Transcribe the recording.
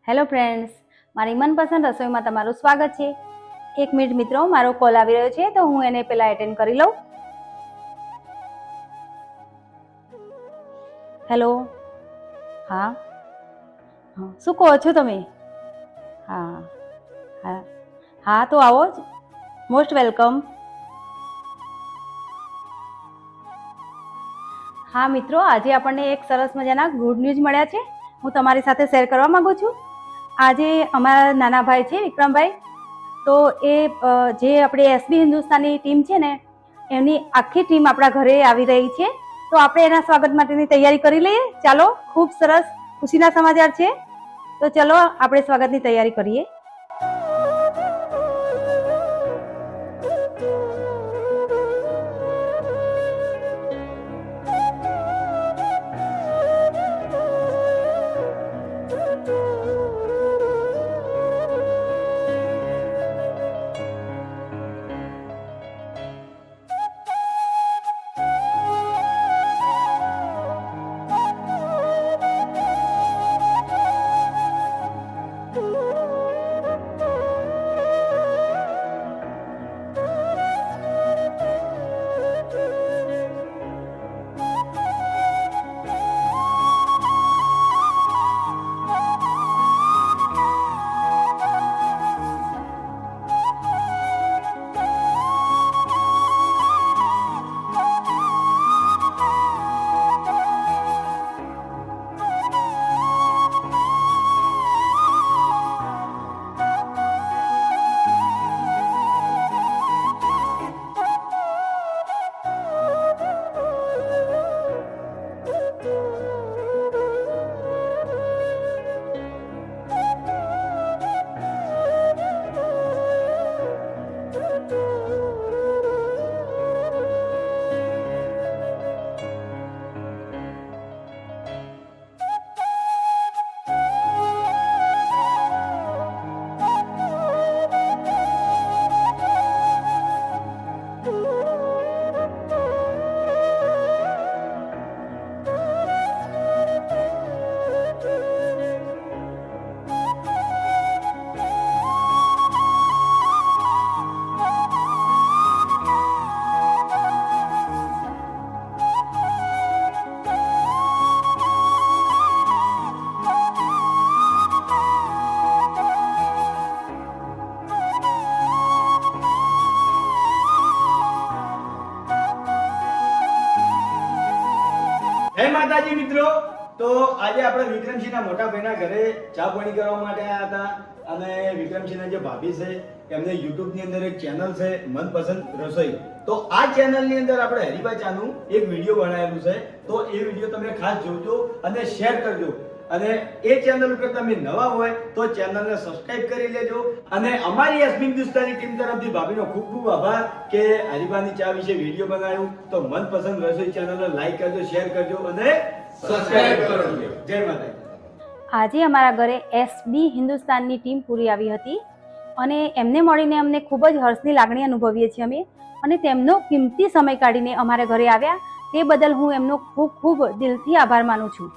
Hello friends, મારી મનપસંદ રસોઈમાં તમારું સ્વાગત છે. એક મિનિટ મિત્રો, મારો કોલ આવી રહ્યો છે તો હું એને પહેલા એટેન્ડ કરી લઉં. હેલો. હા શું કહો છો તમે? હા હા હા તો આવો જ, મોસ્ટ વેલકમ. હા મિત્રો, આજે આપણને એક સરસ મજાના ગુડ ન્યૂઝ મળ્યા છે. હું તમારી સાથે શેર કરવા માંગુ છું. આજે અમારા નાના ભાઈ છે વિક્રમભાઈ, તો એ જે આપણી એસબી હિન્દુસ્તાની ટીમ છે ને, એમની આખી ટીમ આપણા ઘરે આવી રહી છે. તો આપણે એના સ્વાગત માટેની તૈયારી કરી લઈએ. ચાલો, ખૂબ સરસ ખુશીના સમાચાર છે. તો ચલો આપણે સ્વાગતની તૈયારી કરીએ. જય માતાજી મિત્રો. તો આજે આપણે વિક્રમસિંહના મોટા ભાઈના ઘરે ચા પાણી કરવા માટે આવ્યા હતા. અને વિક્રમસિંહના જે ભાભી છે એમને YouTube ની અંદર એક ચેનલ છે મનપસંદ રસોઈ. તો આ ચેનલ ની અંદર આપણે હરીબા ચાનું એક વિડીયો બનાવેલું છે. તો એ વિડીયો તમે ખાસ જોજો અને શેર કરજો. અને એ ચેનલ ઉપર તમે નવા હોય તો ચેનલને સબસ્ક્રાઇબ કરી લેજો. અને અમારી એસબી હિન્દુસ્તાની ટીમ તરફથી ભાભીનો ખૂબ ખૂબ આભાર કે હરીબાની ચા વિશે વિડીયો બનાવ્યું. તો મનપસંદ રસોઈ ચેનલને લાઈક કરજો, શેર કરજો અને સબસ્ક્રાઇબ કરજો. જય માતાજી. આજે અમારા ઘરે એસબી હિન્દુસ્તાનની ટીમ પૂરી આવી હતી અને એમને મળીને અમને ખૂબ જ હર્ષની લાગણી અનુભવીએ છીએ અમે. અને તેમનો કિંમતી સમય કાઢીને અમારા ઘરે આવ્યા તે બદલ હું એમનો ખૂબ ખૂબ દિલથી આભાર માનું છું.